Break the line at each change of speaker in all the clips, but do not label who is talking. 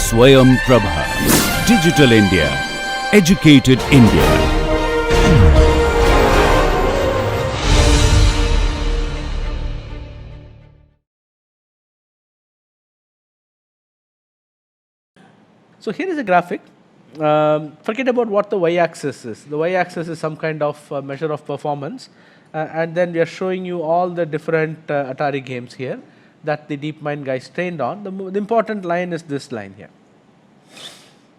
Swayam Prabha. Digital India. Educated India.
So here is a graphic. Forget about what the y-axis is. The y-axis is some kind of measure of performance, and then we are showing you all the different Atari games here that the DeepMind guys trained on. The important line is this line here,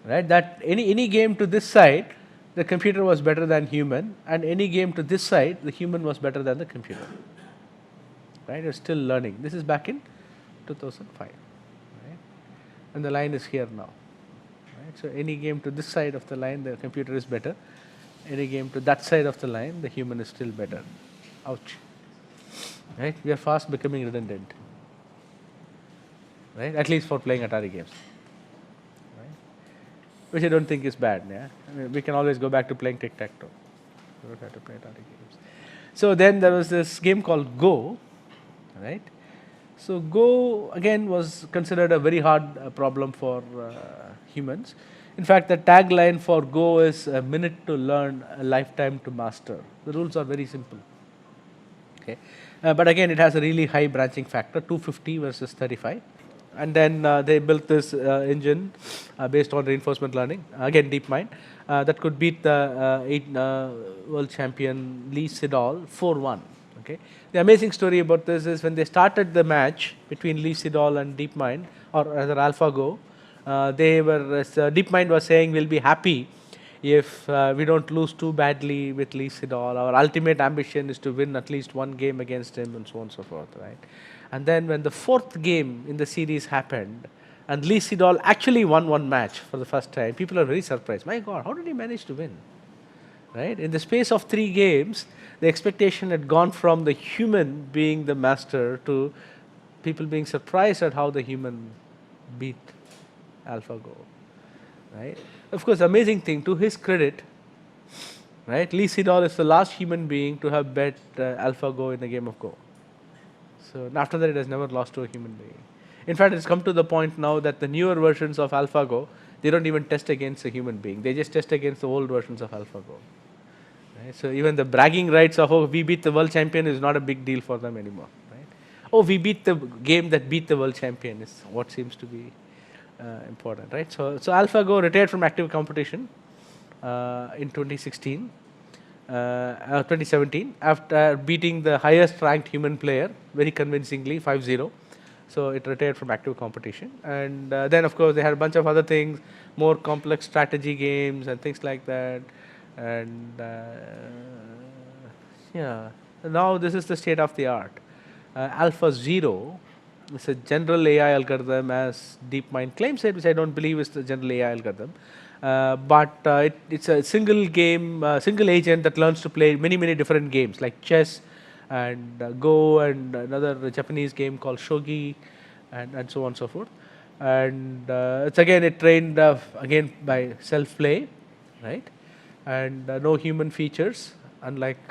right? That any game to this side, the computer was better than human, and any game to this side, the human was better than the computer. Right? You're still learning. This is back in 2005, right? And the line is here now. So any game to this side of the line, the computer is better. Any game to that side of the line, the human is still better. Ouch. Right? We are fast becoming redundant. Right? At least for playing Atari games. Right? Which I don't think is bad. Yeah? I mean, we can always go back to playing tic-tac-toe. We don't have to play Atari games. So then there was this game called Go. Right? So Go again was considered a very hard problem for humans. In fact, the tagline for Go is a minute to learn, a lifetime to master. The rules are very simple. Okay, but again, it has a really high branching factor, 250 versus 35. And then they built this engine based on reinforcement learning, again DeepMind, that could beat the world champion Lee Sedol 4-1. Okay. The amazing story about this is when they started the match between Lee Sedol and DeepMind, or rather AlphaGo, DeepMind was saying we'll be happy if we don't lose too badly with Lee Sedol. Our ultimate ambition is to win at least one game against him, and so on and so forth, right? And then when the fourth game in the series happened, and Lee Sedol actually won one match for the first time, people are very surprised. My God, how did he manage to win? Right? In the space of 3 games, the expectation had gone from the human being the master to people being surprised at how the human beat AlphaGo. Right? Of course, amazing thing, to his credit, right? Lee Sedol is the last human being to have bet AlphaGo in the game of Go. So after that, it has never lost to a human being. In fact, it's come to the point now that the newer versions of AlphaGo, they don't even test against a human being. They just test against the old versions of AlphaGo. Right? So even the bragging rights of, oh, we beat the world champion is not a big deal for them anymore. Right? Oh, we beat the game that beat the world champion is what seems to be important. Right? So AlphaGo retired from active competition in 2017 after beating the highest ranked human player very convincingly, 5-0. So it retired from active competition, and then of course they had a bunch of other things, more complex strategy games and things like that, and yeah. Now this is the state of the art. AlphaZero is a general AI algorithm, as DeepMind claims it, which I don't believe is the general AI algorithm, but it's a single game, single agent that learns to play many different games like chess and Go and another Japanese game called Shogi, and so on and so forth. And it's again, it trained again by self-play, right? And no human features, unlike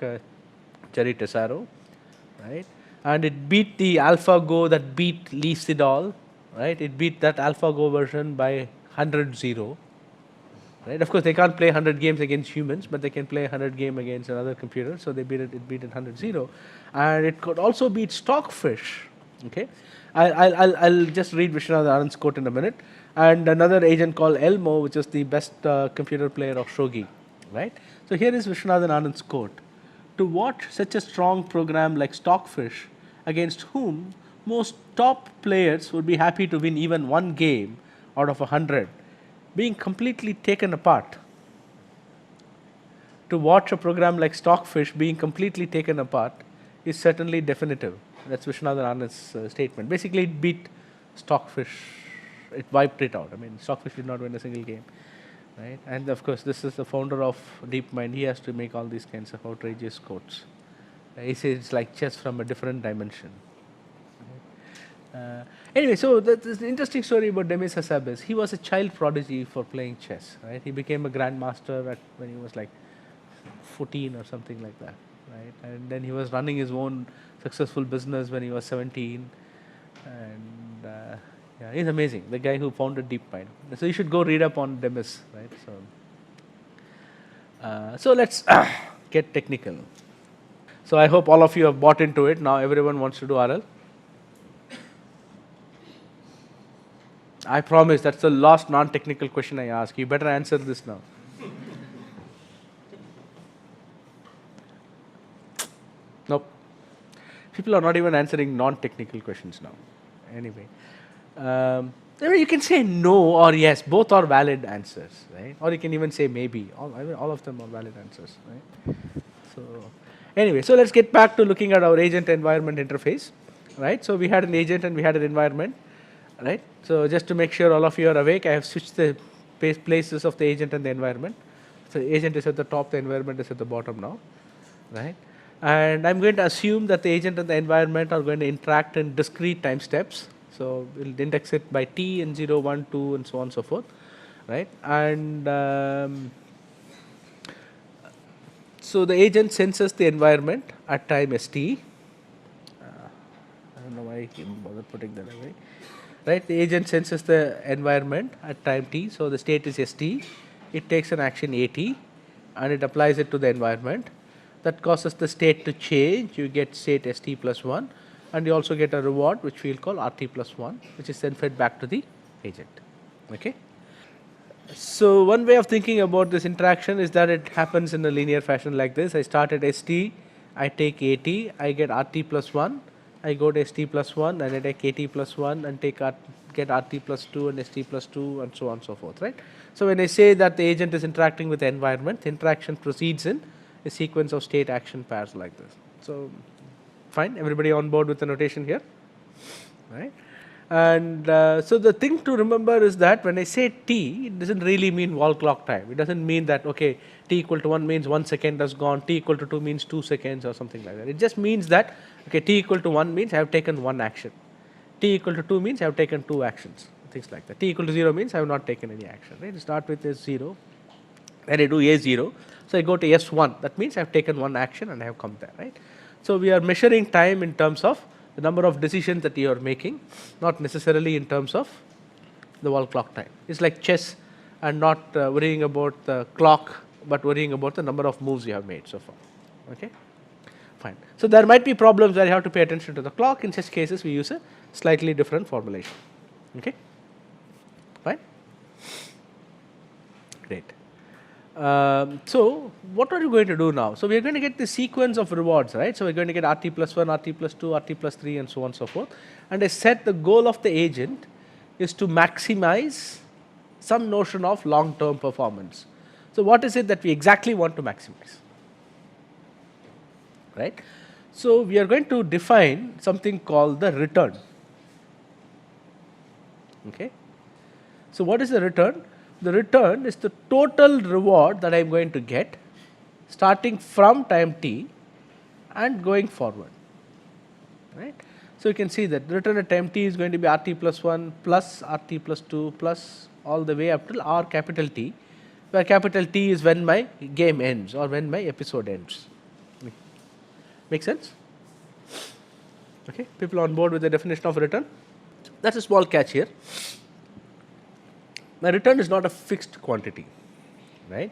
Jerry Tesaro, right? And it beat the AlphaGo that beat Lee Sedol, right? It beat that AlphaGo version by 100-0. Right? Of course, they can't play 100 games against humans, but they can play 100 games against another computer. So they beat it. It beat it 100-0, and it could also beat Stockfish. Okay, I'll just read Vishwanathan Anand's quote in a minute, and another agent called Elmo, which is the best computer player of Shogi. Right. So here is Vishwanathan Anand's quote: "To watch such a strong program like Stockfish, against whom most top players would be happy to win even one game out of 100." Being completely taken apart. To watch a program like Stockfish being completely taken apart is certainly definitive. That's Vishwanathan Anand's statement. Basically, it beat Stockfish. It wiped it out. I mean, Stockfish did not win a single game. Right? And of course, this is the founder of DeepMind. He has to make all these kinds of outrageous quotes. He says it's like chess from a different dimension. Anyway, so the interesting story about Demis Hassab is he was a child prodigy for playing chess. Right? He became a grandmaster when he was like 14 or something like that. Right? And then he was running his own successful business when he was 17. And Yeah, he's amazing. The guy who founded DeepMind. So you should go read up on Demis, right? So let's get technical. So I hope all of you have bought into it. Now everyone wants to do RL. I promise that's the last non-technical question I ask. You better answer this now. Nope. People are not even answering non-technical questions now. Anyway, you can say no or yes. Both are valid answers, right? Or you can even say maybe. All of them are valid answers, right? So anyway, so let's get back to looking at our agent environment interface, right? So we had an agent and we had an environment, right? So just to make sure all of you are awake, I have switched the places of the agent and the environment. So the agent is at the top, the environment is at the bottom now, right? And I'm going to assume that the agent and the environment are going to interact in discrete time steps. So we'll index it by t and 0, 1, 2, and so on and so forth, right? And so the agent senses the environment at time st. I don't know why I even bother putting that away. Right, the agent senses the environment at time t. So the state is st. It takes an action at and it applies it to the environment. That causes the state to change. You get state st plus 1, and you also get a reward which we'll call rt plus 1, which is then fed back to the agent. Okay. So one way of thinking about this interaction is that it happens in a linear fashion like this. I start at st, I take at, I get rt plus 1, I go to st plus 1 and I take at plus 1 and get rt plus 2 and st plus 2 and so on and so forth, right? So when I say that the agent is interacting with the environment, the interaction proceeds in a sequence of state action pairs like this. So fine, everybody on board with the notation here, right? And so the thing to remember is that when I say t, it doesn't really mean wall clock time. It doesn't mean that, okay, t equal to 1 means 1 second has gone, t equal to 2 means 2 seconds or something like that. It just means that, okay, t equal to 1 means I have taken one action. T equal to 2 means I have taken two actions, things like that. T equal to 0 means I have not taken any action, right? I start with S0, then I do A0, so I go to S1. That means I have taken one action and I have come there, right? So we are measuring time in terms of the number of decisions that you are making, not necessarily in terms of the wall clock time. It's like chess and not worrying about the clock, but worrying about the number of moves you have made so far. Okay, fine. So there might be problems where you have to pay attention to the clock. In such cases, we use a slightly different formulation. Okay, fine. Great. So what are you going to do now? So we are going to get the sequence of rewards, right? So we're going to get RT plus 1, RT plus 2, RT plus 3 and so on and so forth. And I said the goal of the agent is to maximize some notion of long-term performance. So what is it that we exactly want to maximize? Right? So we are going to define something called the return. Okay? So what is the return? The return is the total reward that I am going to get starting from time t and going forward, right? So you can see that the return at time t is going to be RT plus 1 plus RT plus 2 plus all the way up till R capital T, where capital T is when my game ends or when my episode ends. Make sense? Okay, people on board with the definition of return? That's a small catch here. My return is not a fixed quantity, right?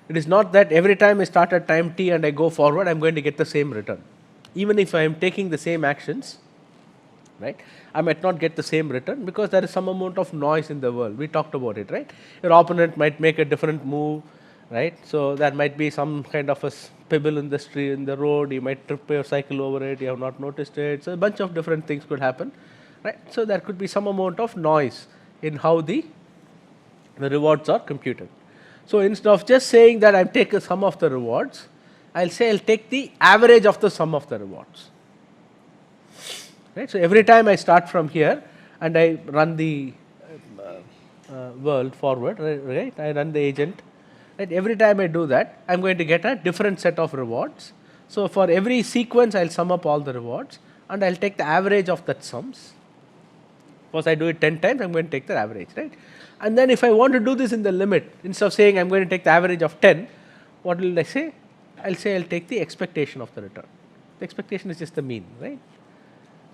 It is not that every time I start at time t and I go forward, I am going to get the same return. Even if I am taking the same actions, right, I might not get the same return because there is some amount of noise in the world. We talked about it, right? Your opponent might make a different move, right? So there might be some kind of a pebble in the street, in the road. You might trip your cycle over it. You have not noticed it. So a bunch of different things could happen, right? So there could be some amount of noise in how the rewards are computed. So instead of just saying that I take a sum of the rewards, I'll say I'll take the average of the sum of the rewards. Right? So every time I start from here and I run the world forward, right? I run the agent. Right? Every time I do that, I'm going to get a different set of rewards. So for every sequence, I'll sum up all the rewards and I'll take the average of that sums. Suppose I do it 10 times, I'm going to take the average, right? And then if I want to do this in the limit, instead of saying I'm going to take the average of 10, what will I say? I'll say I'll take the expectation of the return. The expectation is just the mean, right?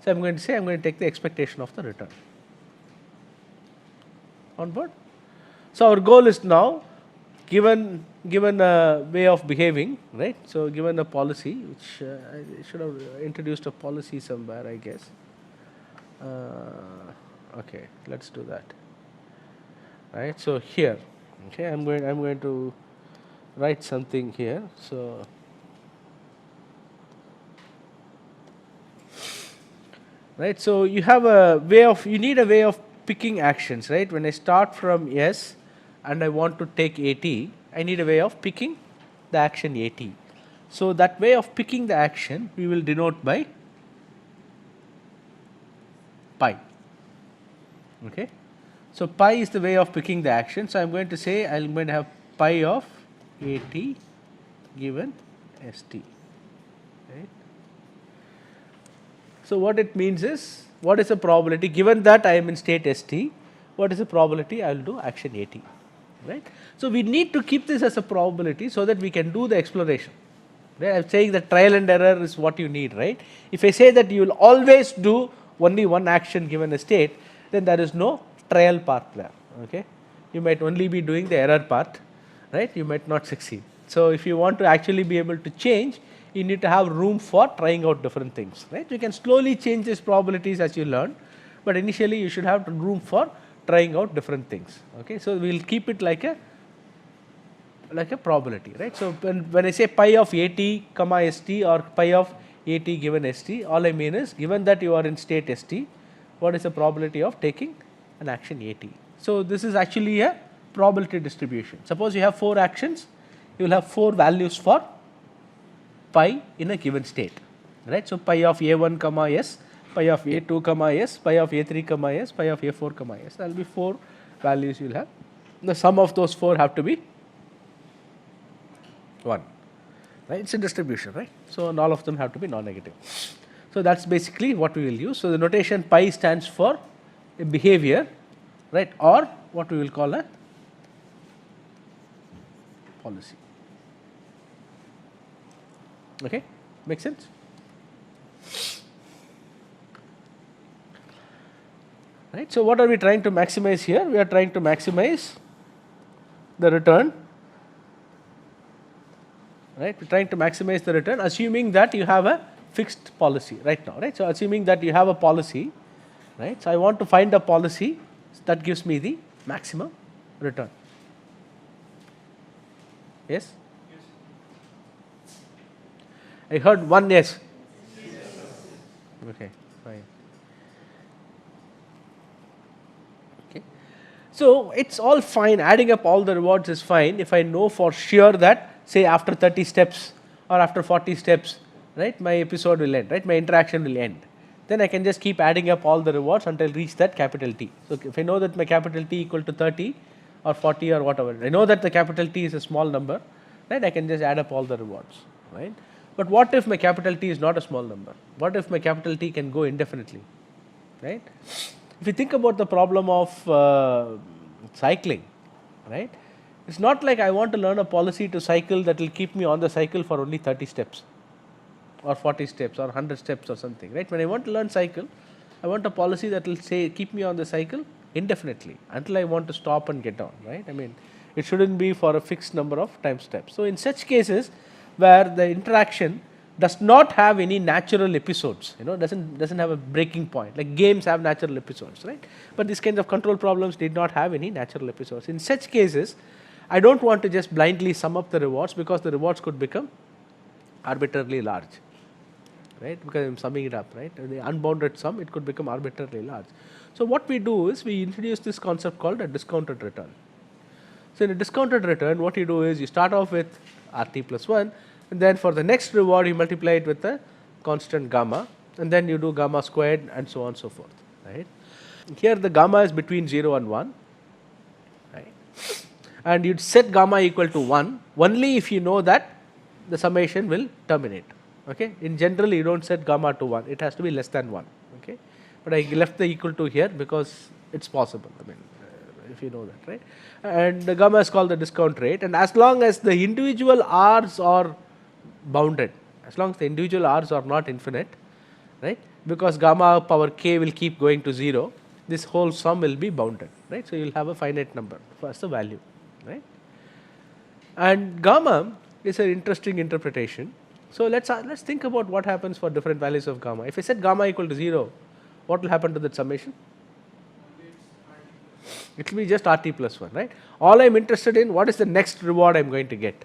So I'm going to say I'm going to take the expectation of the return. On board? So our goal is now, given a way of behaving, right? So given a policy, which I should have introduced a policy somewhere, I guess. Okay, let's do that. Right. So here, okay, I'm going to write something here. So right. So you have you need a way of picking actions, right? When I start from S and I want to take AT, I need a way of picking the action AT. So that way of picking the action we will denote by pi. Okay. So pi is the way of picking the action. So I'm going to say I'm going to have pi of AT given ST. Right. So what it means is, what is the probability given that I am in state ST, what is the probability I will do action AT, right? So we need to keep this as a probability so that we can do the exploration. Right? I'm saying that trial and error is what you need, right? If I say that you will always do only one action given a state, then there is no trial part there. Okay, you might only be doing the error part, right? You might not succeed. So if you want to actually be able to change, you need to have room for trying out different things, right? You can slowly change these probabilities as you learn, but initially you should have room for trying out different things. Okay, so we will keep it like a probability, right? So when I say pi of AT comma ST or pi of AT given ST, all I mean is, given that you are in state ST, what is the probability of taking an action AT? So this is actually a probability distribution. Suppose you have 4 actions, you will have 4 values for pi in a given state, right? So pi of A1 comma S, pi of A2 comma S, pi of A3 comma S, pi of A4 comma S. There will be 4 values you will have. The sum of those 4 have to be 1, right? It's a distribution, right? So and all of them have to be non-negative. So that's basically what we will use. So the notation pi stands for a behavior, right, or what we will call a policy. Okay, make sense? Right. So what are we trying to maximize here? We are trying to maximize the return. Right, we're trying to maximize the return, assuming that you have a fixed policy right now, right? So assuming that you have a policy, right? So I want to find a policy that gives me the maximum return. Yes? I heard one yes. Okay, fine. Okay. So it's all fine, adding up all the rewards is fine if I know for sure that, say, after 30 steps or after 40 steps, right, my episode will end, right, my interaction will end. Then I can just keep adding up all the rewards until I reach that capital T. So if I know that my capital T equal to 30 or 40 or whatever, I know that the capital T is a small number, right, I can just add up all the rewards, right? But what if my capital T is not a small number? What if my capital T can go indefinitely, right? If you think about the problem of cycling, right, it's not like I want to learn a policy to cycle that will keep me on the cycle for only 30 steps or 40 steps or 100 steps or something, right? When I want to learn cycle, I want a policy that will say keep me on the cycle indefinitely until I want to stop and get down, right? I mean, it shouldn't be for a fixed number of time steps. So in such cases where the interaction does not have any natural episodes, doesn't have a breaking point, like games have natural episodes, right? But these kinds of control problems did not have any natural episodes. In such cases, I don't want to just blindly sum up the rewards, because the rewards could become arbitrarily large, right? Because I'm summing it up, right? The unbounded sum, it could become arbitrarily large. So what we do is we introduce this concept called a discounted return. So in a discounted return, what you do is you start off with RT plus 1, and then for the next reward you multiply it with a constant gamma, and then you do gamma squared and so on and so forth, right? Here the gamma is between 0 and 1, right? And you'd set gamma equal to 1 only if you know that the summation will terminate. Okay? In general, you don't set gamma to 1, it has to be less than 1. Okay? But I left the equal to here because it's possible, I mean, if you know that, right? And the gamma is called the discount rate, and as long as the individual r's are bounded, as long as the individual r's are not infinite, right? Because gamma power k will keep going to 0, this whole sum will be bounded, right? So you'll have a finite number as the value, right? And gamma is an interesting interpretation. So let's think about what happens for different values of gamma. If I set gamma equal to 0, what will happen to that summation? It will be just RT plus 1, right? All I'm interested in, what is the next reward I'm going to get?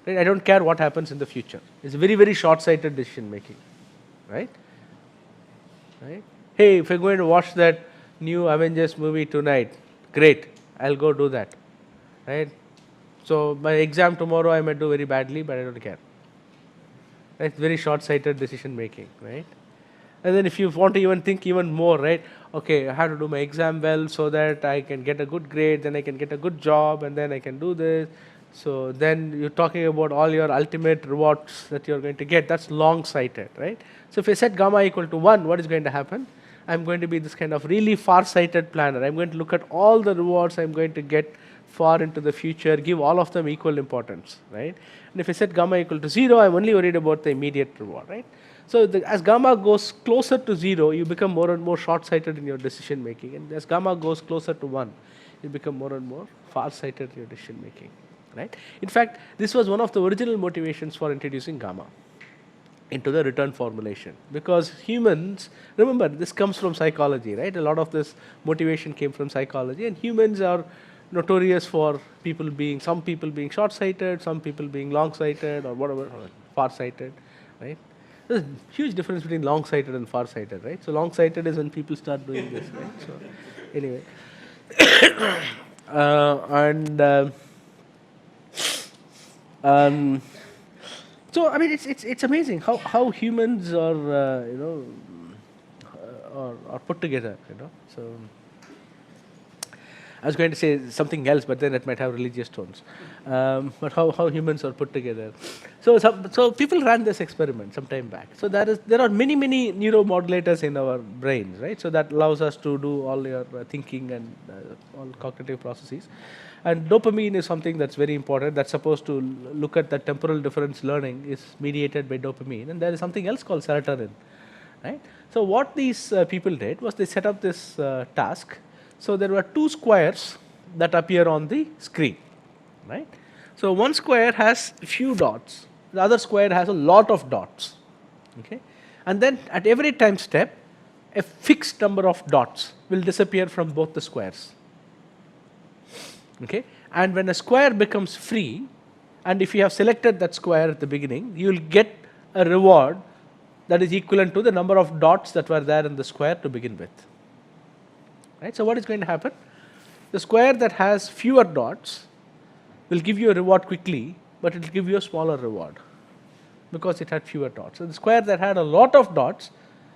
Right? I don't care what happens in the future. It's very, very short-sighted decision making, right? Right? Hey, if you're going to watch that new Avengers movie tonight, great, I'll go do that, right? So my exam tomorrow I might do very badly, but I don't care. It's very short-sighted decision making, right? And then if you want to even think even more, right? Okay, I have to do my exam well so that I can get a good grade, then I can get a good job, and then I can do this. So then you're talking about all your ultimate rewards that you're going to get. That's long-sighted, right? So if I set gamma equal to 1, what is going to happen? I'm going to be this kind of really far-sighted planner. I'm going to look at all the rewards I'm going to get far into the future, give all of them equal importance, right? And if I set gamma equal to 0, I'm only worried about the immediate reward, right? So as gamma goes closer to 0, you become more and more short-sighted in your decision making. And as gamma goes closer to 1, you become more and more far-sighted in your decision making, right? In fact, this was one of the original motivations for introducing gamma into the return formulation. Because humans, remember, this comes from psychology, right? A lot of this motivation came from psychology, and humans are notorious for some people being short-sighted, some people being long-sighted, or whatever, or far-sighted, right? There's a huge difference between long-sighted and far-sighted, right? So long-sighted is when people start doing this, right? So anyway, so I mean, it's amazing how humans are are put together, So I was going to say something else, but then it might have religious tones. But how humans are put together. So people ran this experiment some time back. So there are many neuromodulators in our brains, right? So that allows us to do all your thinking and all cognitive processes. And dopamine is something that's very important. That's supposed to look at the temporal difference learning is mediated by dopamine. And there is something else called serotonin, right? So what these people did was they set up this task. So there were 2 squares that appear on the screen, right? So one square has few dots, the other square has a lot of dots, okay? And then at every time step, a fixed number of dots will disappear from both the squares, okay? And when a square becomes free, and if you have selected that square at the beginning, you will get a reward that is equivalent to the number of dots that were there in the square to begin with. Right? So what is going to happen? The square that has fewer dots will give you a reward quickly, but it will give you a smaller reward because it had fewer dots. So the square that had a lot of dots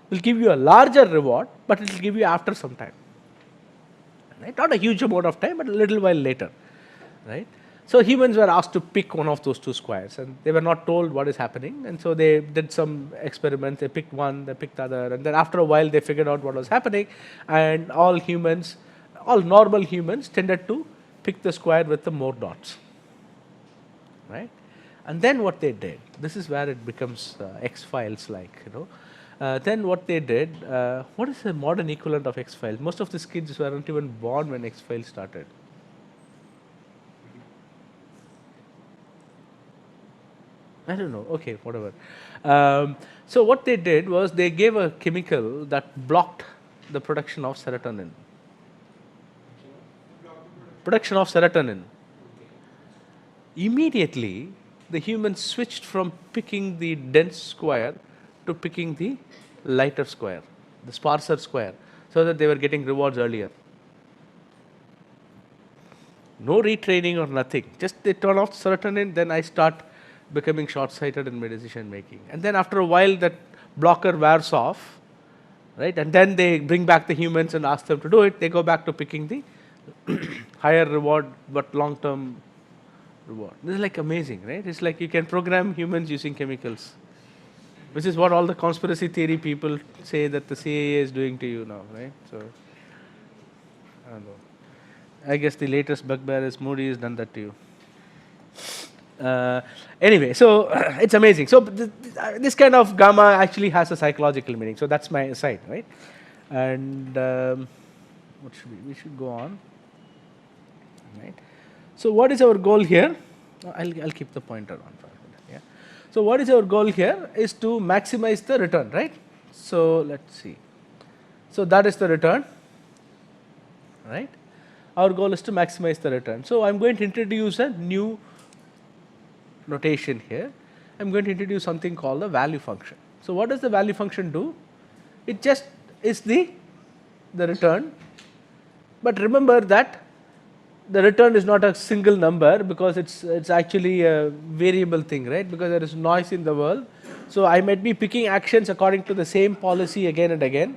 will give you a larger reward, but it will give you after some time. Right? Not a huge amount of time, but a little while later. Right? So humans were asked to pick one of those 2 squares, and they were not told what is happening. And so they did some experiments. They picked one, they picked the other, and then after a while they figured out what was happening. And all normal humans tended to pick the square with the more dots, right? And then what they did, this is where it becomes X-Files like, then what they did, what is the modern equivalent of X-Files? Most of these kids weren't even born when X-Files started. I don't know. Okay, whatever. So what they did was they gave a chemical that blocked the production of serotonin. Production of serotonin. Immediately, the humans switched from picking the dense square to picking the lighter square, the sparser square, so that they were getting rewards earlier. No retraining or nothing. Just they turn off serotonin, then I start becoming short-sighted in my decision making. And then after a while that blocker wears off, right? And then they bring back the humans and ask them to do it. They go back to picking the higher reward but long-term reward. This is like amazing, right? It's like you can program humans using chemicals, which is what all the conspiracy theory people say that the CIA is doing to you now, right? So, I don't know. I guess the latest bugbear is Moody has done that to you. Anyway, so it's amazing. So this kind of gamma actually has a psychological meaning. So that's my aside, right? And what should we should go on, right? So what is our goal here? I'll keep the pointer on for a minute. Yeah. So what is our goal here is to maximize the return, right? So let's see. So that is the return, right? Our goal is to maximize the return. So I'm going to introduce a new notation here. I'm going to introduce something called the value function. So what does the value function do? It just is the return, but remember that the return is not a single number because it's actually a variable thing, right? Because there is noise in the world. So I might be picking actions according to the same policy again and again,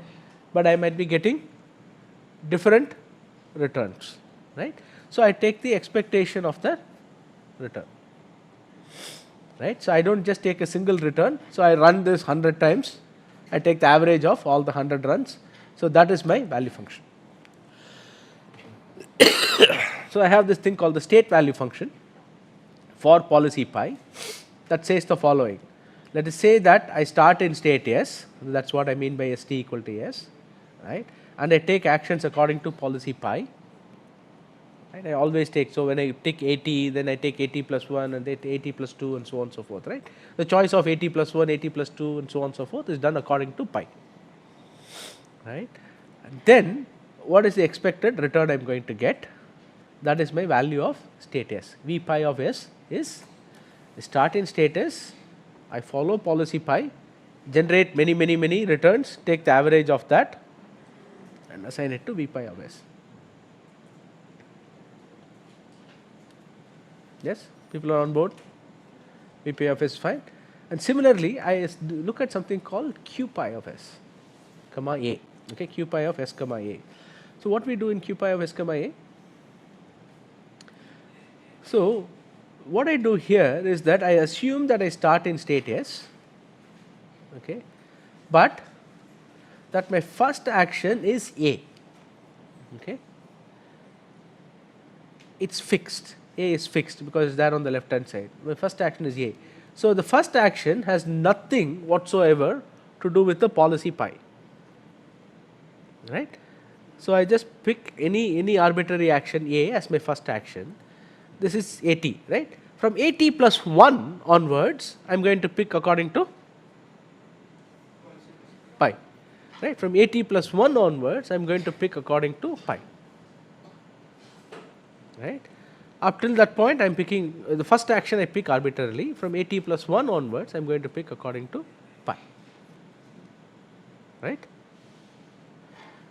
but I might be getting different returns, right? So I take the expectation of the return, right? So I don't just take a single return. So I run this 100 times. I take the average of all the 100 runs. So that is my value function. So I have this thing called the state value function for policy pi that says the following. Let us say that I start in state S, that's what I mean by st equal to S, right? And I take actions according to policy pi. Right? I always take, so when I take 80, then I take 80 plus 1 and then 80 plus 2 and so on and so forth, right? The choice of 80 plus 1, 80 plus 2 and so on and so forth is done according to pi, right? And then what is the expected return I am going to get? That is my value of state S. V pi of S is start in state S, I follow policy pi, generate many returns, take the average of that and assign it to V pi of S. Yes, people are on board. V pi of S is fine. And similarly, I look at something called Q pi of S, comma A. Okay, Q pi of S, comma A. So what we do in Q pi of S, comma A? So what I do here is that I assume that I start in state S, okay, but that my first action is A. Okay, it's fixed. A is fixed because it's there on the left hand side. My first action is A. So the first action has nothing whatsoever to do with the policy pi, right? So I just pick any arbitrary action A as my first action. This is AT, right? From AT plus 1 onwards, I am going to pick according to pi, right? From AT plus 1 onwards, I am going to pick according to pi, right? Up till that point, I am picking the first action I pick arbitrarily. From AT plus 1 onwards, I am going to pick according to pi, right?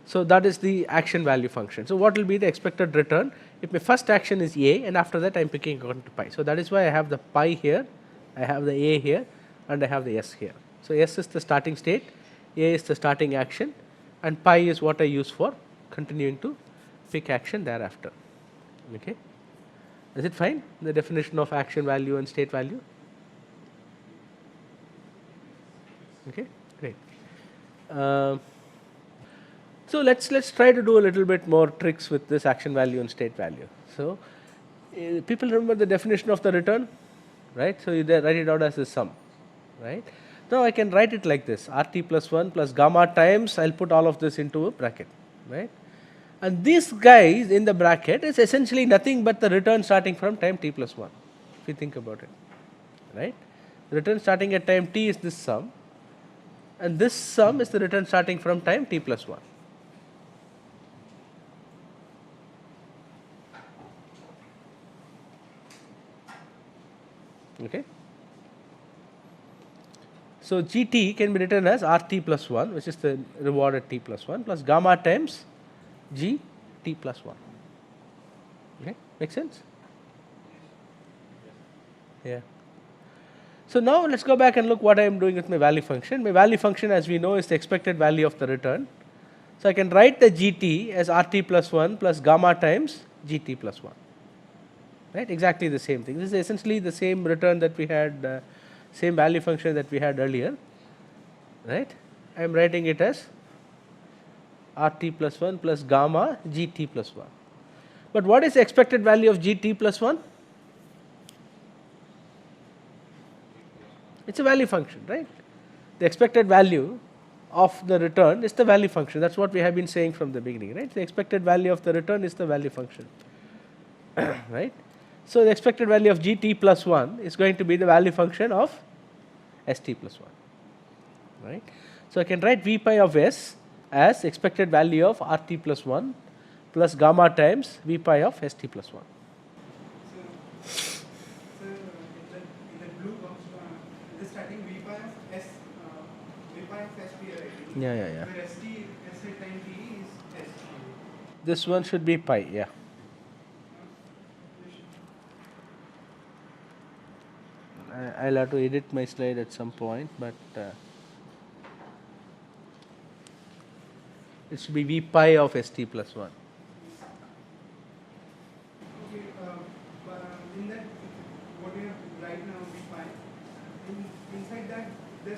So that is the action value function. So what will be the expected return if my first action is A and after that I am picking according to pi. So that is why I have the pi here, I have the A here and I have the S here. So S is the starting state, A is the starting action and pi is what I use for continuing to pick action thereafter. Okay. Is it fine? The definition of action value and state value? Okay, great. So let's try to do a little bit more tricks with this action value and state value. So people remember the definition of the return, right? So you write it out as a sum, right? Now I can write it like this: RT plus 1 plus gamma times, I'll put all of this into a bracket, right? And these guys in the bracket is essentially nothing but the return starting from time t plus 1, if you think about it, right? The return starting at time t is this sum, and this sum is the return starting from time t plus 1. Okay. So GT can be written as RT plus 1, which is the reward at t plus 1, plus gamma times G t plus 1. Okay, make sense? Yeah. So now let's go back and look what I am doing with my value function. My value function, as we know, is the expected value of the return. So I can write the GT as RT plus 1 plus gamma times GT plus 1. Right, exactly the same thing. This is essentially the same return that we had, same value function that we had earlier, right? I am writing it as RT plus 1 plus gamma GT plus 1. But what is the expected value of GT plus 1? It's a value function, right? The expected value of the return is the value function. That's what we have been saying from the beginning, right? The expected value of the return is the value function, right? So the expected value of gt plus 1 is going to be the value function of st plus 1, right? So I can write v pi of s as expected value of rt plus 1 plus gamma times v pi of st plus 1.
So in the blue box, it is starting v pi of s, v pi of s p, right?
Yeah.
Where st, s at time t is s.
This one should be pi, yeah. I'll have to edit my slide at some point, but it should be v pi of st plus 1.
Okay, but in that, what you have right now, v pi, inside that, there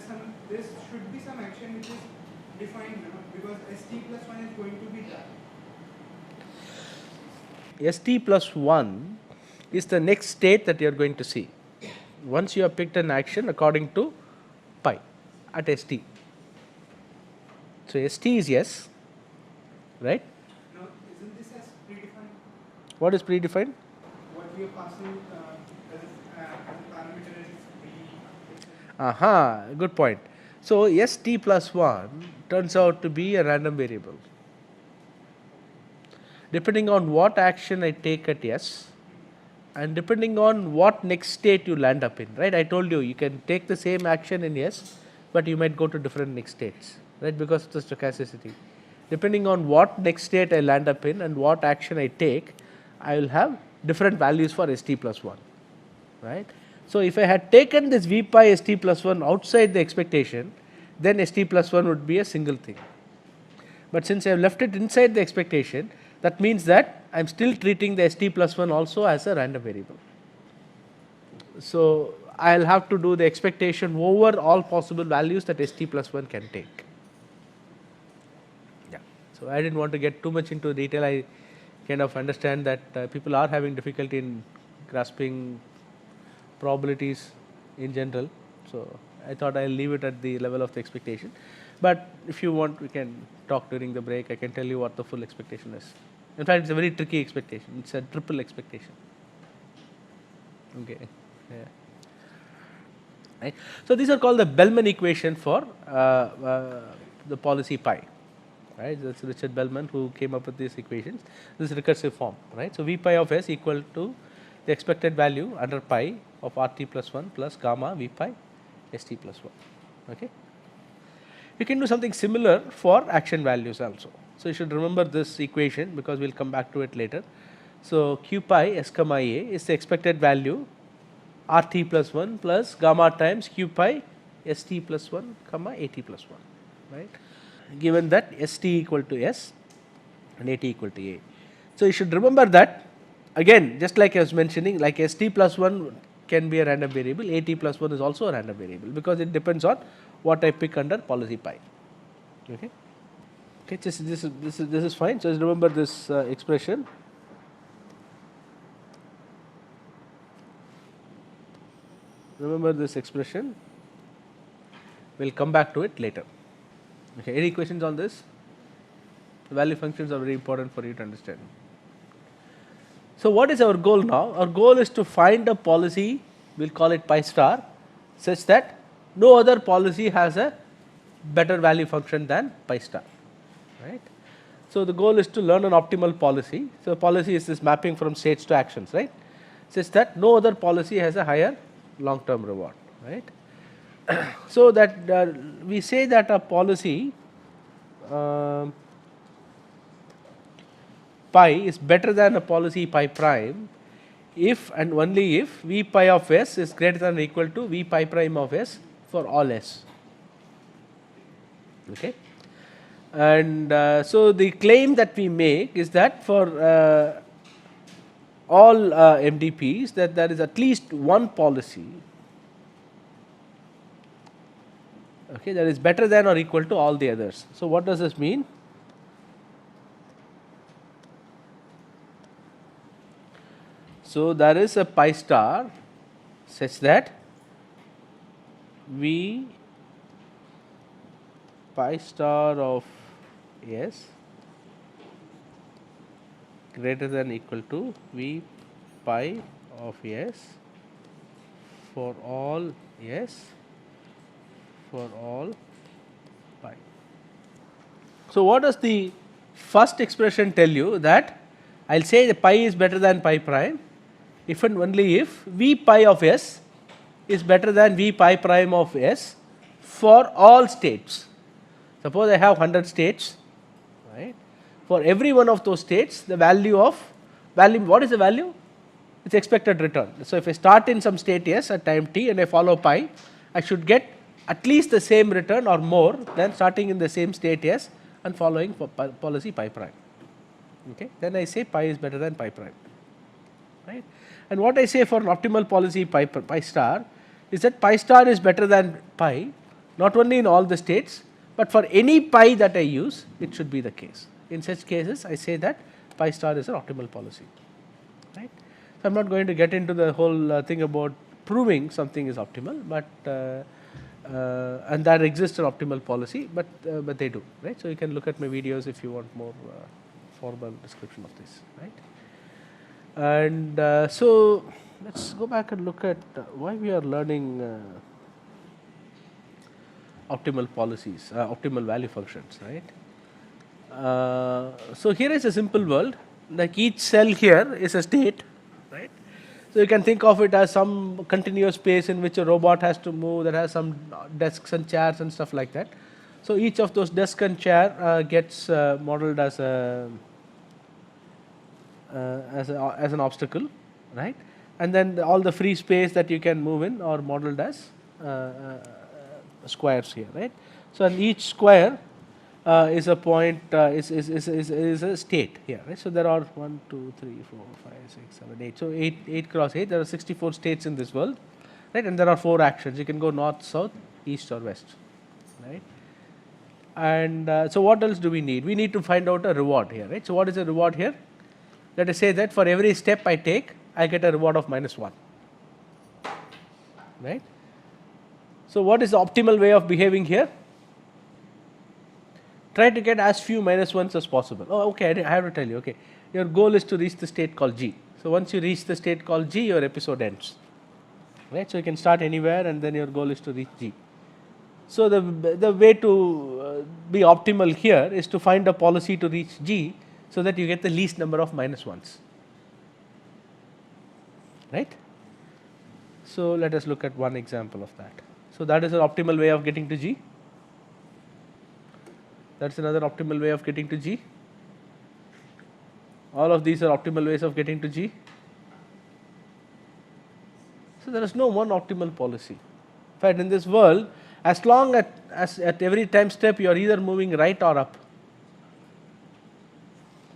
should be some action which is defined now, because st plus 1 is going to be that.
St plus 1 is the next state that you are going to see once you have picked an action according to pi at st. So st is yes, right?
Now, isn't this as predefined?
What is predefined?
What we are passing as a parameter is b, etc.
Aha, good point. So st plus 1 turns out to be a random variable. Depending on what action I take at s, and depending on what next state you land up in, right? I told you, you can take the same action in s, but you might go to different next states, right? Because of the stochasticity. Depending on what next state I land up in and what action I take, I will have different values for st plus 1, right? So if I had taken this v pi st plus 1 outside the expectation, then st plus 1 would be a single thing. But since I have left it inside the expectation, that means that I am still treating the st plus 1 also as a random variable. So I will have to do the expectation over all possible values that st plus 1 can take. Yeah. So I didn't want to get too much into detail. I kind of understand that people are having difficulty in grasping probabilities in general. So I thought I'll leave it at the level of the expectation. But if you want, we can talk during the break. I can tell you what the full expectation is. In fact, it's a very tricky expectation. It's a triple expectation. Okay. Yeah. Right. So these are called the Bellman equation for the policy pi. Right. That's Richard Bellman who came up with these equations. This is recursive form. Right. So v pi of s equal to the expected value under pi of rt plus 1 plus gamma v pi st plus 1. Okay. You can do something similar for action values also. So you should remember this equation because we'll come back to it later. So q pi s comma a is the expected value rt plus 1 plus gamma times q pi st plus 1 comma at plus 1, right? Given that st equal to s and at equal to a. So you should remember that again, just like I was mentioning, like st plus 1 can be a random variable, at plus 1 is also a random variable because it depends on what I pick under policy pi. Okay. Okay, this is fine. So just remember this expression. Remember this expression. We'll come back to it later. Okay. Any questions on this? The value functions are very important for you to understand. So what is our goal now? Our goal is to find a policy, we'll call it pi star, such that no other policy has a better value function than pi star, right? So the goal is to learn an optimal policy. So policy is this mapping from states to actions, right? Such that no other policy has a higher long-term reward, right? So that we say that a policy pi is better than a policy pi prime if and only if v pi of s is greater than or equal to v pi prime of s for all s. Okay. And so the claim that we make is that for all MDPs that there is at least one policy, okay, that is better than or equal to all the others. So what does this mean? So there is a pi star such that v pi star of S greater than equal to V pi of S for all S for all pi. So what does the first expression tell you? That I will say the pi is better than pi prime if and only if V pi of S is better than V pi prime of S for all states. Suppose I have 100 states, right? For every one of those states, the value, what is the value? It's expected return. So if I start in some state S at time t and I follow pi, I should get at least the same return or more than starting in the same state S and following policy pi prime. Okay? Then I say pi is better than pi prime. Right? And what I say for an optimal policy pi star is that pi star is better than pi, not only in all the states, but for any pi that I use, it should be the case. In such cases, I say that pi star is an optimal policy. Right? So I am not going to get into the whole thing about proving something is optimal, but and that exists an optimal policy, but they do. Right? So you can look at my videos if you want more formal description of this. Right? And so let's go back and look at why we are learning optimal policies, optimal value functions, right? So here is a simple world, like each cell here is a state, right? So you can think of it as some continuous space in which a robot has to move, that has some desks and chairs and stuff like that. So each of those desk and chair gets modeled as an obstacle, right? And then all the free space that you can move in are modeled as squares here, right? So and each square is a point, is a state here, right? So there are 1, 2, 3, 4, 5, 6, 7, 8. So 8 cross 8. There are 64 states in this world, right? And there are 4 actions. You can go north, south, east, or west, right? And so what else do we need? We need to find out a reward here, right? So what is the reward here? Let us say that for every step I take, I get a reward of -1, right? So what is the optimal way of behaving here? Try to get as few -1s as possible. Oh, okay, I have to tell you, okay. Your goal is to reach the state called G. So once you reach the state called G, your episode ends, right? So you can start anywhere and then your goal is to reach G. So the way to be optimal here is to find a policy to reach G so that you get the least number of -1s, right? So let us look at one example of that. So that is an optimal way of getting to G. That's another optimal way of getting to G. All of these are optimal ways of getting to G. So there is no one optimal policy. In fact, in this world, as long as at every time step you are either moving right or up.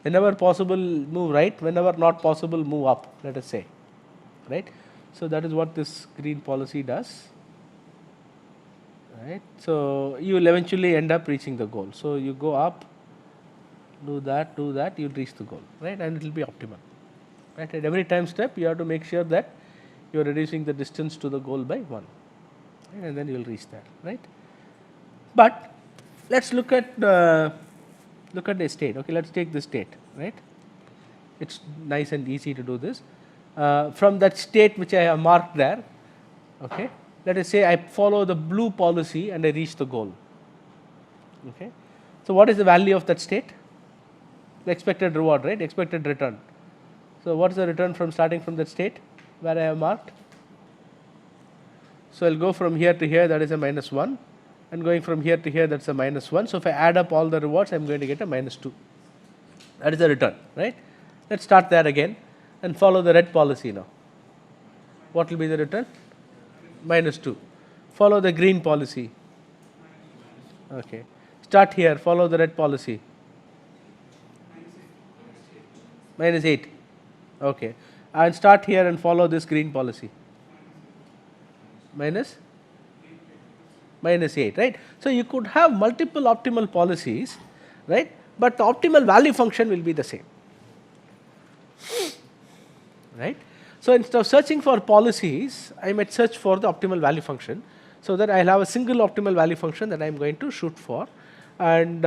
Whenever possible, move right. Whenever not possible, move up, let us say, right? So that is what this green policy does, right? So you will eventually end up reaching the goal. So you go up, do that, you will reach the goal, right? And it will be optimal, right? At every time step, you have to make sure that you are reducing the distance to the goal by 1, right? And then you will reach that, right? But let's look at the state. Okay, let's take the state, right? It's nice and easy to do this. From that state which I have marked there, okay, let us say I follow the blue policy and I reach the goal. Okay, so what is the value of that state? The expected reward, right? Expected return. So what is the return from starting from that state where I have marked? So I'll go from here to here, that is a -1, and going from here to here, that's a -1. So if I add up all the rewards, I'm going to get a -2. That is the return, right? Let's start there again and follow the red policy now. What will be the return? -2. Follow the green policy. Okay. Start here, follow the red policy. -8. Okay. And start here and follow this green policy. -8, right? So you could have multiple optimal policies, right? But the optimal value function will be the same, right? So instead of searching for policies, I might search for the optimal value function, so that I'll have a single optimal value function that I'm going to shoot for, and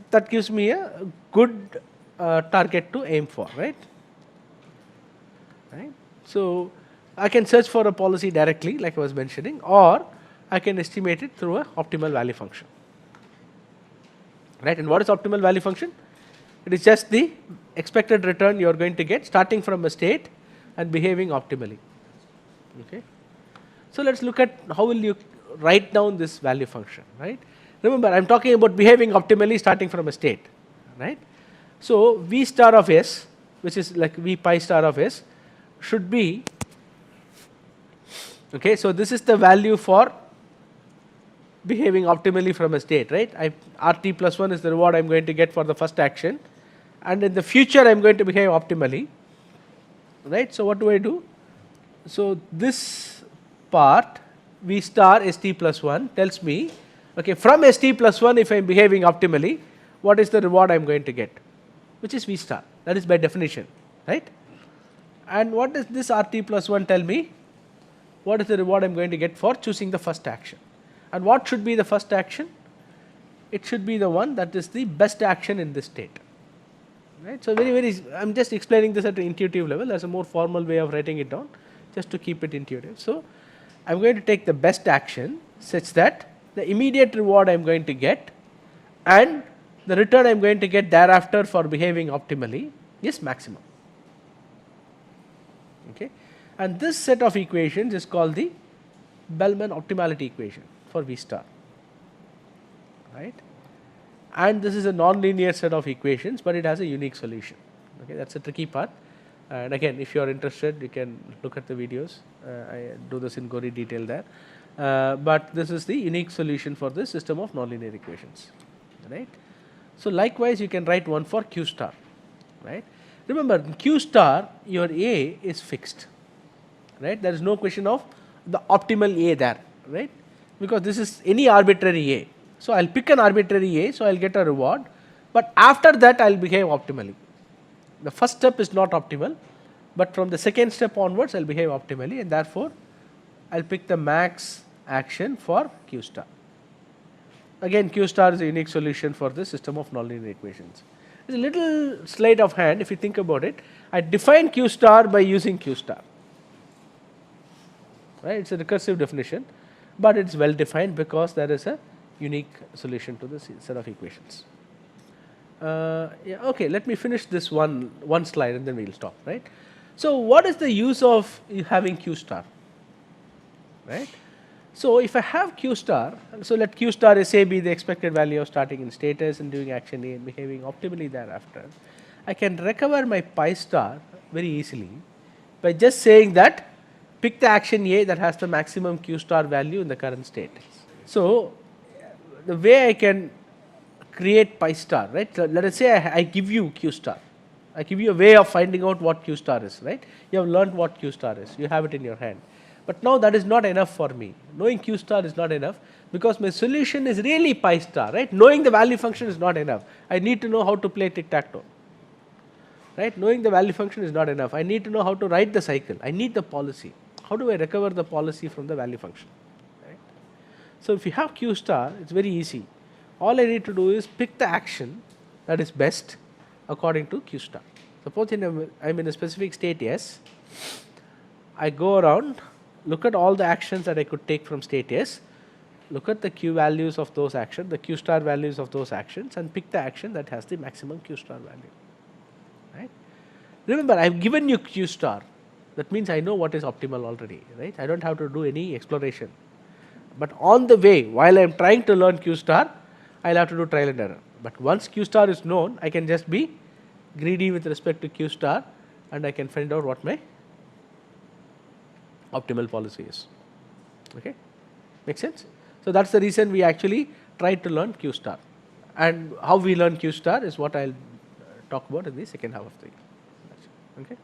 that gives me a good target to aim for, right? Right. So I can search for a policy directly, like I was mentioning, or I can estimate it through a optimal value function. Right. And what is optimal value function? It is just the expected return you are going to get starting from a state and behaving optimally. Okay. So let's look at how will you write down this value function, right? Remember, I am talking about behaving optimally starting from a state, right? So V star of S, which is like V pi star of S, should be, okay, so this is the value for behaving optimally from a state, right? RT plus 1 is the reward I am going to get for the first action, and in the future I am going to behave optimally, right? So what do I do? So this part V star ST plus 1 tells me, okay, from ST plus 1 if I am behaving optimally, what is the reward I am going to get, which is V star, that is by definition, right? And what does this RT plus 1 tell me? What is the reward I am going to get for choosing the first action? And what should be the first action? It should be the one that is the best action in this state, right? So I am just explaining this at an intuitive level. There is a more formal way of writing it down, just to keep it intuitive. So I am going to take the best action such that the immediate reward I am going to get and the return I am going to get thereafter for behaving optimally is maximum. Okay. And this set of equations is called the Bellman optimality equation for V star, right? And this is a non-linear set of equations, but it has a unique solution. Okay, that's a tricky part. And again, if you are interested, you can look at the videos. I do this in gory detail there. But this is the unique solution for this system of nonlinear equations, right? So likewise, you can write one for Q star, right? Remember, in Q star, your A is fixed, right? There is no question of the optimal A there, right? Because this is any arbitrary A. So I'll pick an arbitrary A, so I'll get a reward, but after that I'll behave optimally. The first step is not optimal, but from the second step onwards I'll behave optimally, and therefore I'll pick the max action for Q star. Again, Q star is a unique solution for this system of nonlinear equations. It's a little sleight of hand if you think about it. I define Q star by using Q star, right? It's a recursive definition, but it's well defined because there is a unique solution to this set of equations. Yeah, okay, let me finish this one slide and then we'll stop, right? So what is the use of having Q star, right? So if I have Q star, so let Q star SA be the expected value of starting in status and doing action A and behaving optimally thereafter, I can recover my pi star very easily by just saying that pick the action A that has the maximum Q star value in the current state. So the way I can create pi star, right? So let us say I give you Q star. I give you a way of finding out what Q star is, right? You have learned what Q star is. You have it in your hand. But now that is not enough for me. Knowing Q star is not enough because my solution is really pi star, right? Knowing the value function is not enough. I need to know how to play tic-tac-toe, right? Knowing the value function is not enough. I need to know how to write the cycle. I need the policy. How do I recover the policy from the value function, right? So if you have Q star, it's very easy. All I need to do is pick the action that is best according to Q star. Suppose I'm in a specific state S. I go around, look at all the actions that I could take from state S, look at the Q values of those actions, the Q star values of those actions, and pick the action that has the maximum Q star value, right? Remember, I've given you Q star. That means I know what is optimal already, right? I don't have to do any exploration. But on the way, while I'm trying to learn Q star, I'll have to do trial and error. But once Q star is known, I can just be greedy with respect to Q star and I can find out what my optimal policy is. Okay? Make sense? So that's the reason we actually try to learn Q star. And how we learn Q star is what I'll talk about in the second half of the lecture. Okay?